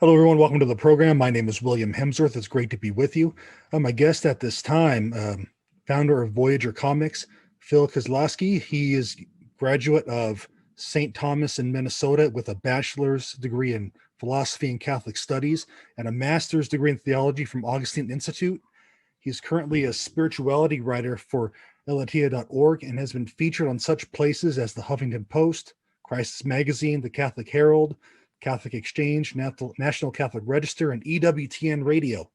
Hello, everyone. Welcome to the program. My name is William Hemsworth. It's great to be with you. My guest at this time, founder of Voyage Comics, Phil Kosloski. He is graduate of St. Thomas in Minnesota with a bachelor's degree in philosophy and Catholic studies and a master's degree in theology from Augustine Institute. He's currently a spirituality writer for EWTN.org and has been featured on such places as the Huffington Post, Crisis Magazine, the Catholic Herald, Catholic Exchange, National Catholic Register, and EWTN Radio.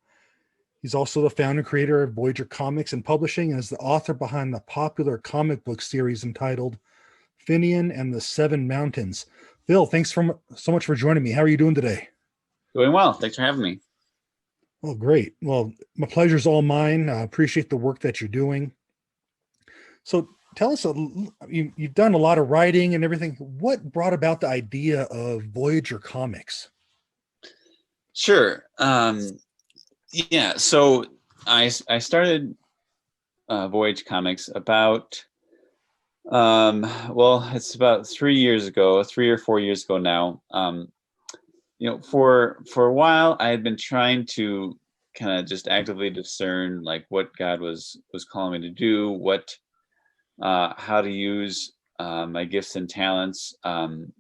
He's also the founder and creator of Voyage Comics and Publishing and is the author behind the popular comic book series entitled Finnian and the Seven Mountains. Phil, thanks so much for joining me. How are you doing today? Doing well. Thanks for having me. Oh, great. Well, my pleasure's all mine. I appreciate the work that you're doing. So tell us, you've done a lot of writing and everything. What brought about the idea of Voyager Comics? Sure. Yeah. So I started Voyage Comics about, it's about 3 years ago, 3 or 4 years ago now. For a while, I had been trying to kind of just actively discern like what God was calling me to do, how to use my gifts and talents. And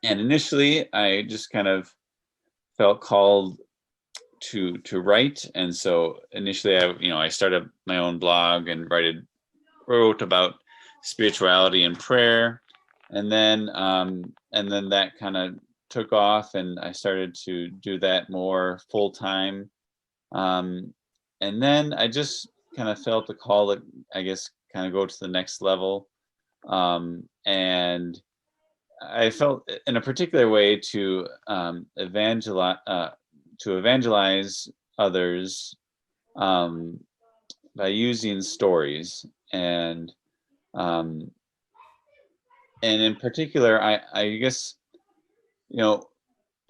initially, I just kind of felt called to write, and so initially, I started my own blog and wrote about spirituality and prayer, and then that kind of took off, and I started to do that more full time. And then I just kind of felt the call that I guess kind of go to the next level. And I felt in a particular way to evangelize others by using stories, and in particular, I guess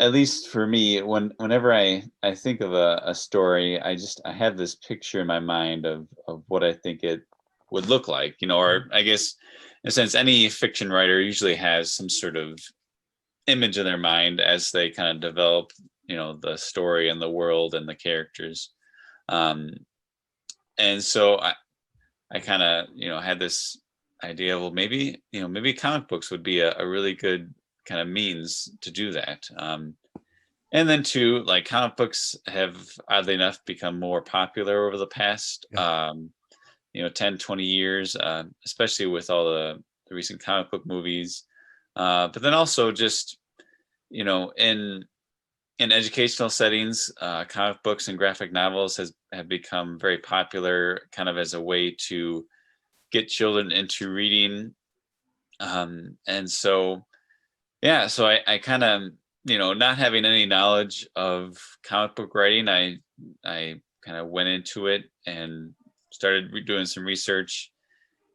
at least for me, whenever I think of a story, I have this picture in my mind of what I think it would look like, or I guess in a sense, any fiction writer usually has some sort of image in their mind as they kind of develop, the story and the world and the characters. And so I kind of, had this idea, well, maybe comic books would be a really good kind of means to do that. And then too, like comic books have oddly enough become more popular over the past 10, 20 years, especially with all the recent comic book movies. But then also just, in educational settings, comic books and graphic novels have become very popular kind of as a way to get children into reading. And so, yeah, so I kind of, not having any knowledge of comic book writing, I kind of went into it and started doing some research,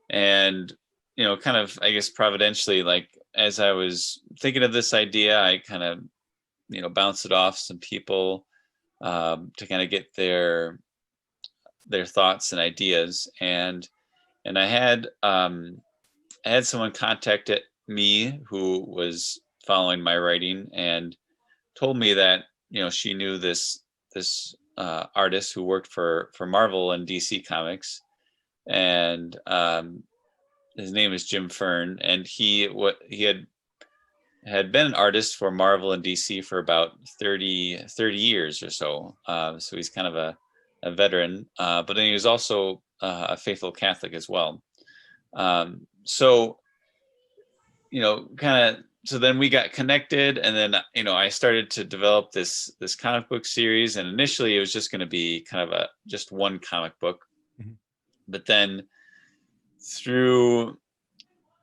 and kind of, I guess, providentially, like as I was thinking of this idea, I kind of bounced it off some people to kind of get their thoughts and ideas, and I had someone contact me who was following my writing and told me that she knew this artist who worked for Marvel and DC Comics, and his name is Jim Fern, and he had been an artist for Marvel and DC for about 30 years or so. So he's kind of a veteran, but then he was also a faithful Catholic as well. So kind of, so then we got connected, and then I started to develop this comic book series, and initially it was just going to be kind of just one comic book. Mm-hmm. But then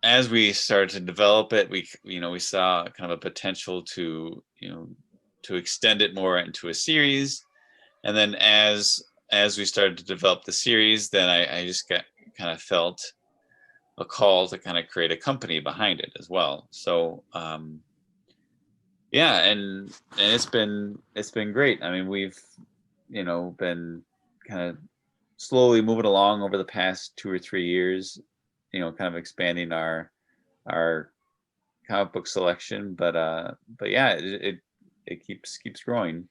as we started to develop it, we saw kind of a potential to extend it more into a series, and then as we started to develop the series, then I just kind of felt a call to kind of create a company behind it as well. So yeah, and it's been great. I mean, we've been kind of slowly moving along over the past 2 or 3 years, kind of expanding our comic book selection, but yeah, it keeps growing.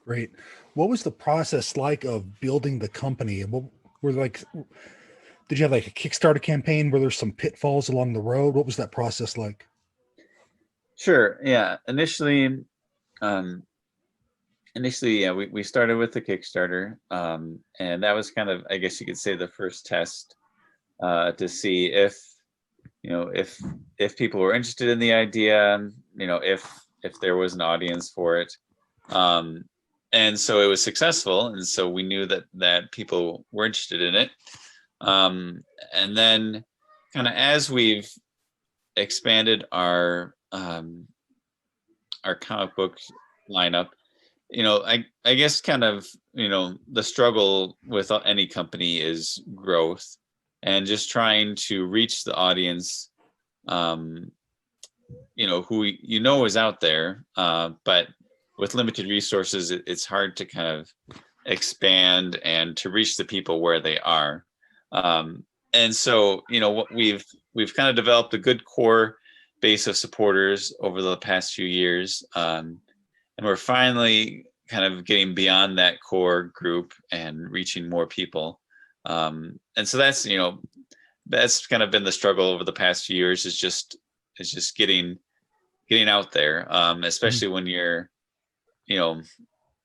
Great. What was the process like of building the company? And what were like, did you have like a Kickstarter campaign? Were there some pitfalls along the road? What was that process like? Sure. Yeah. Um, initially, yeah, we started with the Kickstarter, and that was kind of, I guess you could say, the first test to see if if people were interested in the idea, if there was an audience for it. And so it was successful, and so we knew that people were interested in it. And then kind of as we've expanded our comic book lineup, I guess kind of, the struggle with any company is growth and just trying to reach the audience, who is out there, but with limited resources, it's hard to kind of expand and to reach the people where they are. And so, what we've kind of developed a good core base of supporters over the past few years, and we're finally kind of getting beyond that core group and reaching more people. And so that's kind of been the struggle over the past few years, is just getting out there, especially when you're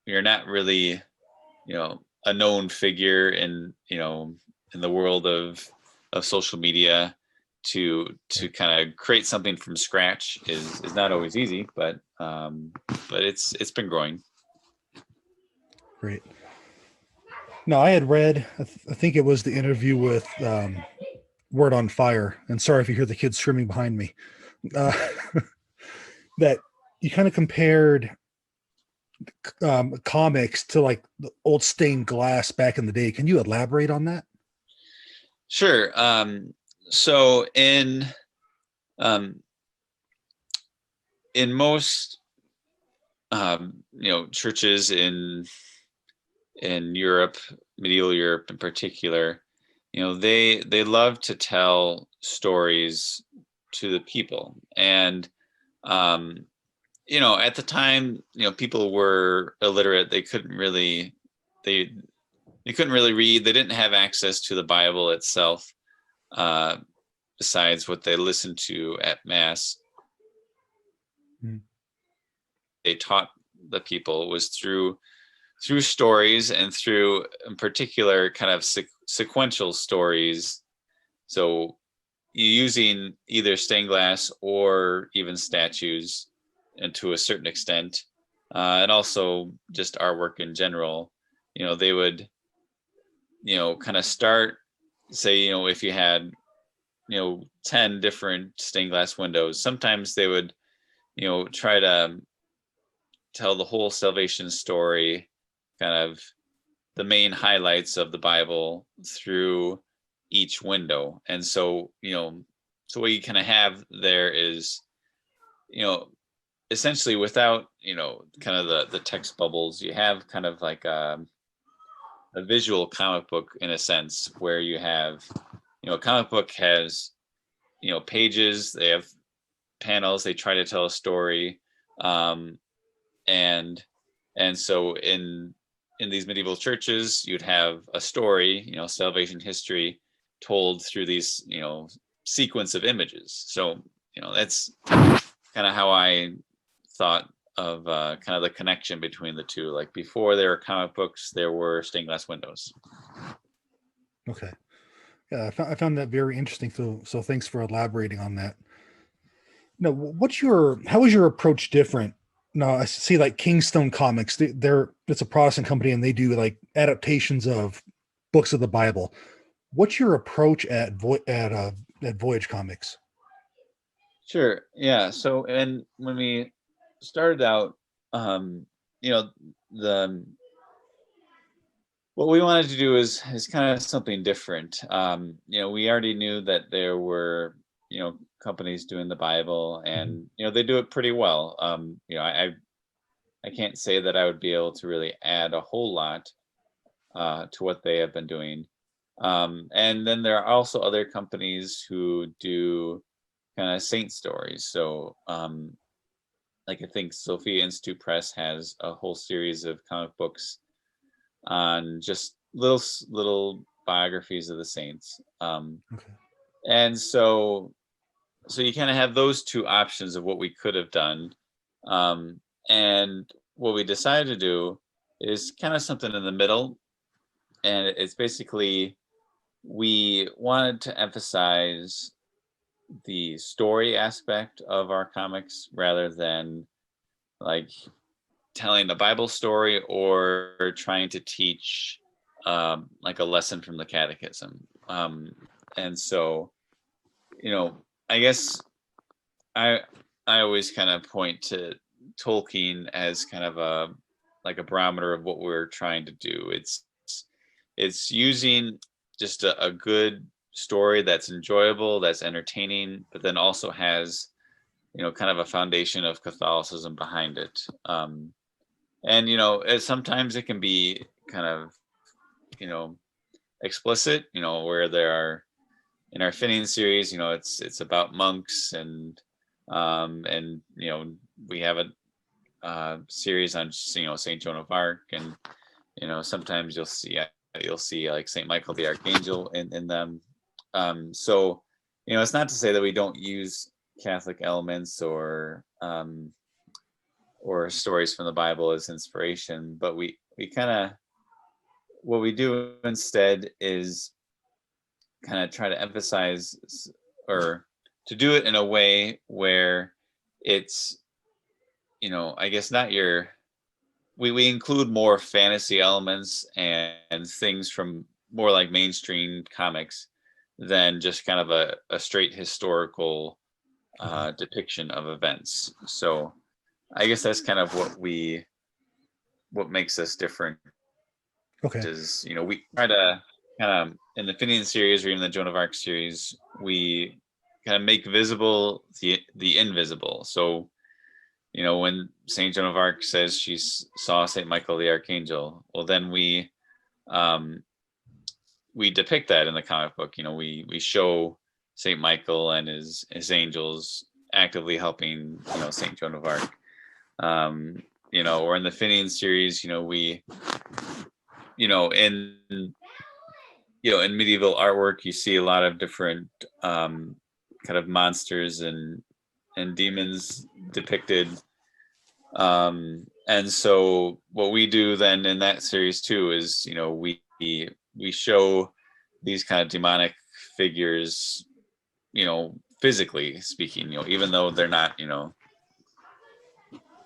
not really a known figure in the world of social media. To kind of create something from scratch is not always easy, but it's been growing. Great. No, I had read, I think it was the interview with Word on Fire, and sorry if you hear the kids screaming behind me, that you kind of compared comics to like the old stained glass back in the day. Can you elaborate on that? Sure. So in most churches in Europe, medieval Europe in particular, they love to tell stories to the people. And at the time, people were illiterate. They couldn't really read. They didn't have access to the Bible itself, besides what they listened to at Mass. They taught the people was through stories, and through, in particular, kind of sequential stories. So using either stained glass or even statues, and to a certain extent, and also just artwork in general. They would kind of start, say, if you had 10 different stained glass windows, sometimes they would try to tell the whole salvation story, kind of the main highlights of the Bible through each window. And so so what you kind of have there is essentially, without kind of the text bubbles, you have kind of like a visual comic book, in a sense, where you have a comic book has pages, they have panels, they try to tell a story, and so in these medieval churches, you'd have a story, salvation history, told through these sequence of images. So that's kind of how I thought of kind of the connection between the two. Like, before there were comic books, there were stained glass windows. Okay. Yeah, I found that very interesting. So thanks for elaborating on that. Now, how is your approach different? No, I see like Kingstone Comics. It's a Protestant company, and they do like adaptations of books of the Bible. What's your approach at Voyage Comics? Sure. Yeah. So, and when we started out, the what we wanted to do is kind of something different. We already knew that there were companies doing the Bible, and they do it pretty well. I can't say that I would be able to really add a whole lot to what they have been doing. And then there are also other companies who do kind of saint stories. So like I think Sophia Institute Press has a whole series of comic books on just little biographies of the saints. Okay. And so you kind of have those two options of what we could have done. And what we decided to do is kind of something in the middle. And it's basically, we wanted to emphasize the story aspect of our comics rather than like telling the Bible story or trying to teach like a lesson from the catechism. And so, I guess I I always kind of point to Tolkien as kind of a like a barometer of what we're trying to do. It's using just a good story that's enjoyable, that's entertaining, but then also has kind of a foundation of Catholicism behind it. And sometimes it can be kind of explicit, where there are in our Finnian series, it's about monks and we have a series on Saint Joan of Arc, and sometimes you'll see like Saint Michael the Archangel in them. So it's not to say that we don't use Catholic elements or stories from the Bible as inspiration, but we kind of, what we do instead is kind of try to emphasize or to do it in a way where it's I guess not we include more fantasy elements and things from more like mainstream comics than just kind of a straight historical depiction of events. So I guess that's kind of what makes us different. Okay. Is we try to kind of, in the Finnian series or even the Joan of Arc series, we kind of make visible the invisible. So when Saint Joan of Arc says she saw Saint Michael the Archangel, well, then we depict that in the comic book. We show Saint Michael and his angels actively helping Saint Joan of Arc. Or in the Finnian series, we in medieval artwork, you see a lot of different kind of monsters and demons depicted. And so what we do then in that series too is, we show these kind of demonic figures, physically speaking, even though they're not,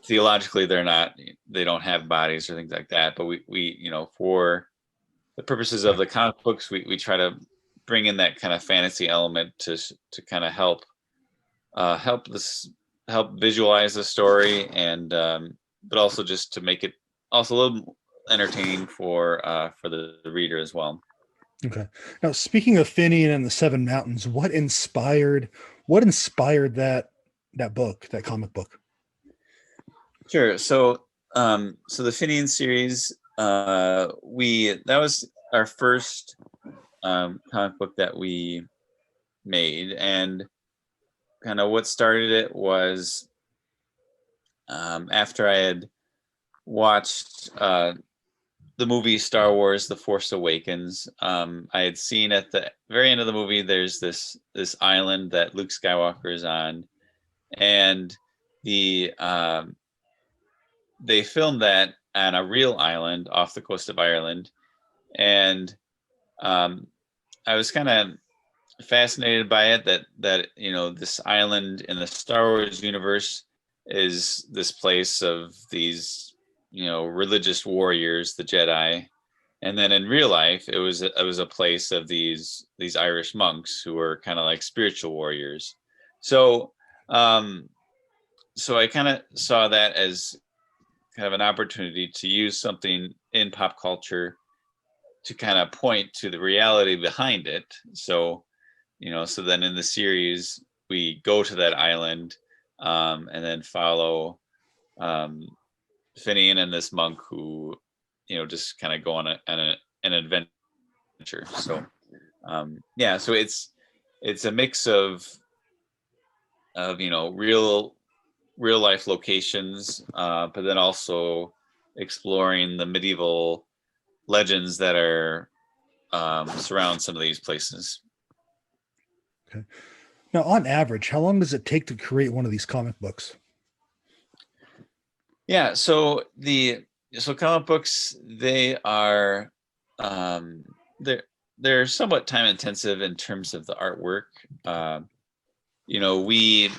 theologically they don't have bodies or things like that. But we for the purposes of the comic books, we try to bring in that kind of fantasy element to kind of help visualize the story, and but also just to make it also a little entertaining for the reader as well. Okay. Now, speaking of Finnian and the Seven Mountains, what inspired that book, that comic book? Sure. So the Finnian series, that was our first comic book that we made, and kind of what started it was after I had watched the movie Star Wars: The Force Awakens. I had seen at the very end of the movie, there's this island that Luke Skywalker is on, and they filmed that on a real island off the coast of Ireland, and I was kind of fascinated by it that this island in the Star Wars universe is this place of these religious warriors, the Jedi, and then in real life it was a place of these Irish monks who were kind of like spiritual warriors. So I kind of saw that as kind of an opportunity to use something in pop culture to kind of point to the reality behind it. So then in the series we go to that island and then follow Finian and this monk who just kind of go on an adventure. So so it's a mix of real real life locations, but then also exploring the medieval legends that are surround some of these places. Okay. Now, on average, how long does it take to create one of these comic books? Yeah, so comic books, they are they're somewhat time intensive in terms of the artwork. You know, we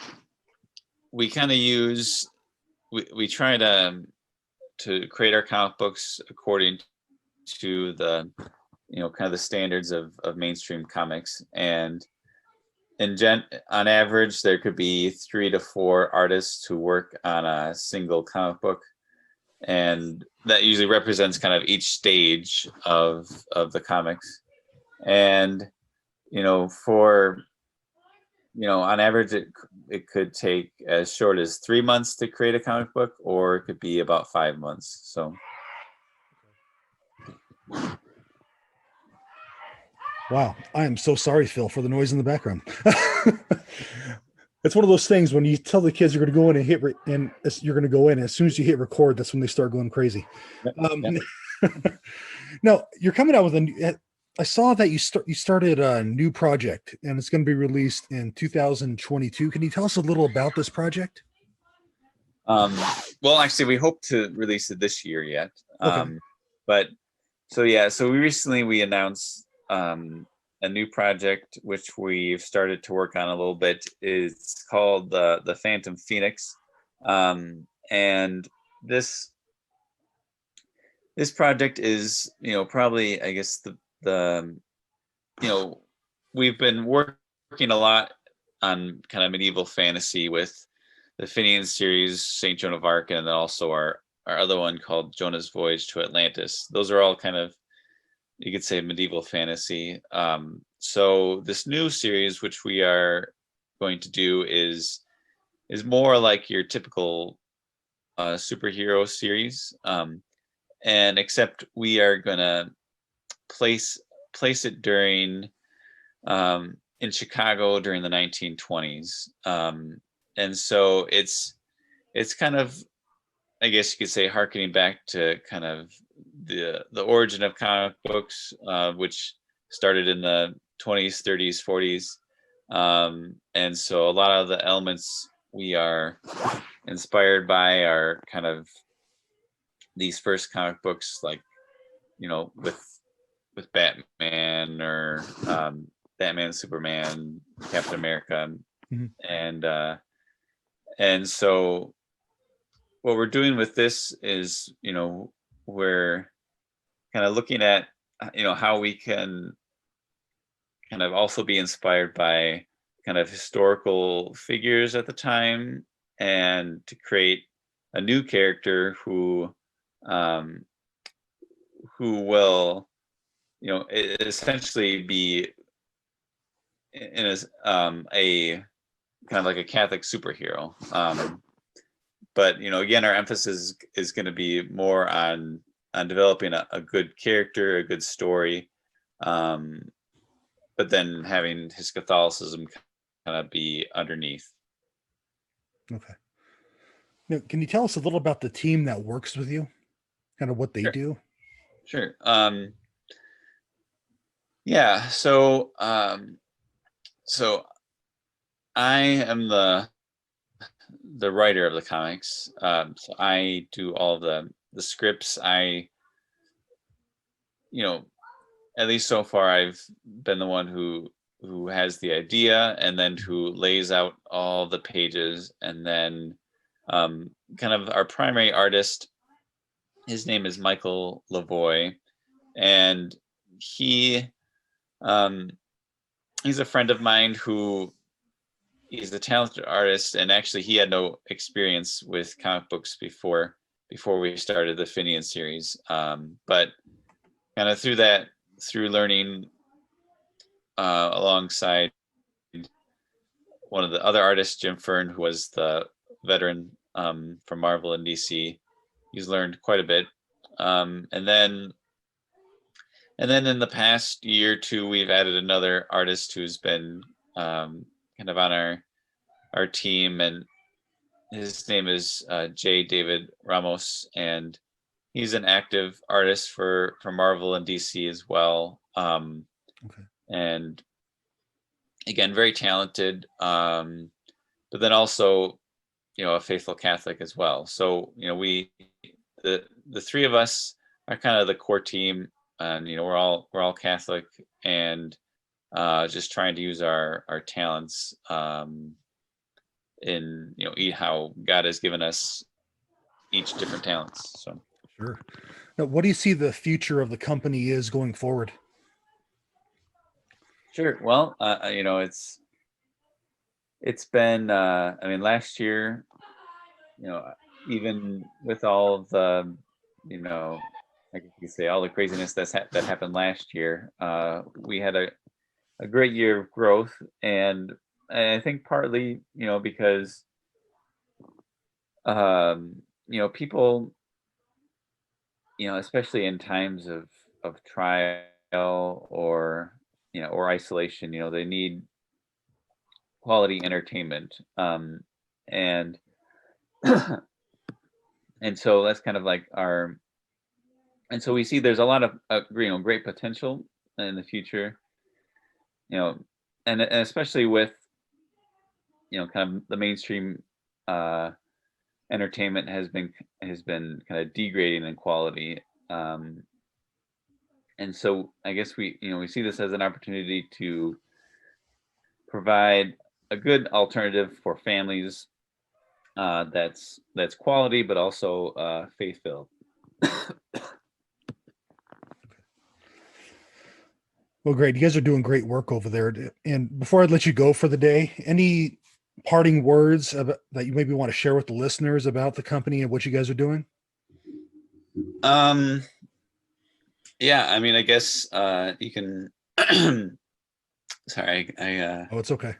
kind of use we try to create our comic books according to the kind of the standards of mainstream comics, and on average there could be 3 to 4 artists who work on a single comic book, and that usually represents kind of each stage of the comics. And on average it could take as short as 3 months to create a comic book, or it could be about 5 months. So Wow, I am so sorry, Phil, for the noise in the background. It's one of those things when you tell the kids you're going to go in and you're going to go in, and as soon as you hit record, that's when they start going crazy. Now you're coming out with I saw that you started a new project, and it's going to be released in 2022. Can you tell us a little about this project? Well, actually, we hope to release it this year yet. Okay. But so we recently announced a new project which we've started to work on a little bit. It's called the Phantom Phoenix, and this project is probably, I guess, the we've been working a lot on kind of medieval fantasy with the Finnian Series, Saint Joan of Arc, and then also our other one called Jonah's Voyage to Atlantis. Those are all kind of, you could say, medieval fantasy. So this new series, which we are going to do, is more like your typical superhero series, and except we are gonna place it during in Chicago during the 1920s, and so it's kind of, I guess you could say, harkening back to kind of the origin of comic books, which started in the 20s, 30s, 40s, and so a lot of the elements we are inspired by are kind of these first comic books, like with Batman, or Batman, Superman, Captain America, Mm-hmm. and so what we're doing with this is, we're kind of looking at how we can kind of also be inspired by kind of historical figures at the time, and to create a new character who will essentially be in a kind of like a Catholic superhero, but again, our emphasis is going to be more on developing a good character, a good story, but then having his Catholicism kind of be underneath. Okay. Now, can you tell us a little about the team that works with you, kind of what they do? Sure. Yeah. So I am the writer of the comics. So I do all the scripts. At least so far, I've been the one who has the idea, and then who lays out all the pages, and then kind of our primary artist, his name is Michael Lavoie, and he's a friend of mine he's a talented artist, and actually he had no experience with comic books before we started the Finnian series, but kind of through learning alongside one of the other artists, Jim Fern, who was the veteran from Marvel and DC, he's learned quite a bit, and then in the past year or two, we've added another artist who's been kind of on our team, and his name is J. David Ramos, and he's an active artist for Marvel and DC as well. Okay. And again, very talented, but then also, a faithful Catholic as well. So, the three of us are kind of the core team, and we're all Catholic, and just trying to use our talents in how God has given us each different talents. So Sure. Now, what do you see the future of the company is going forward? sure. Well, it's been last year, even with all of the, I guess you could say all the craziness that happened last year, we had a great year of growth, and I think partly, because people, especially in times of trial or or isolation, they need quality entertainment, and and so that's kind of like and so we see there's a lot of great potential in the future, you know, and especially with kind of the mainstream uh, entertainment has been kind of degrading in quality, and so I guess we see this as an opportunity to provide a good alternative for families, that's quality but also faith filled. Well, great. You guys are doing great work over there. And before I let you go for the day, any parting words that you maybe want to share with the listeners about the company and what you guys are doing? Yeah, I guess you can. Sorry, Oh, it's okay.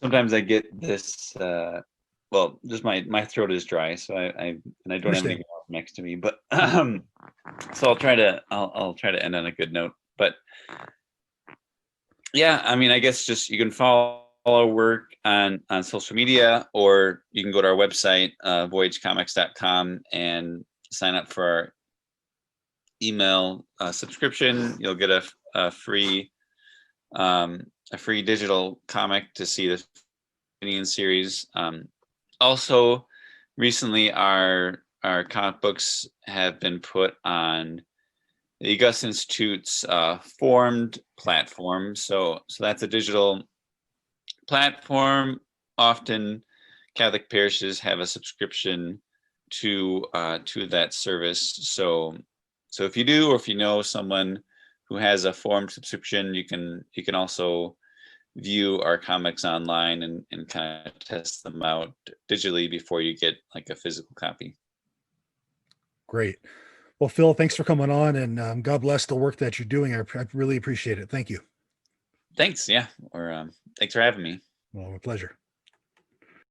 sometimes I get this. Well, just my throat is dry, so I don't have anything else next to me. But so I'll try to end on a good note. But yeah, I guess just you can follow our work on social media, or you can go to our website, voyagecomics.com, and sign up for our email subscription. You'll get a free digital comic to see the Finnian Series. Also, recently our comic books have been put on the Augustine Institute's formed platform. So that's a digital platform. Often Catholic parishes have a subscription to that service. So if you do, or if you know someone who has a formed subscription, you can also view our comics online and kind of test them out digitally before you get like a physical copy. Great. Well, Phil, thanks for coming on, and God bless the work that you're doing. I really appreciate it. Thank you. Thanks. Yeah. Or thanks for having me. Well, my pleasure.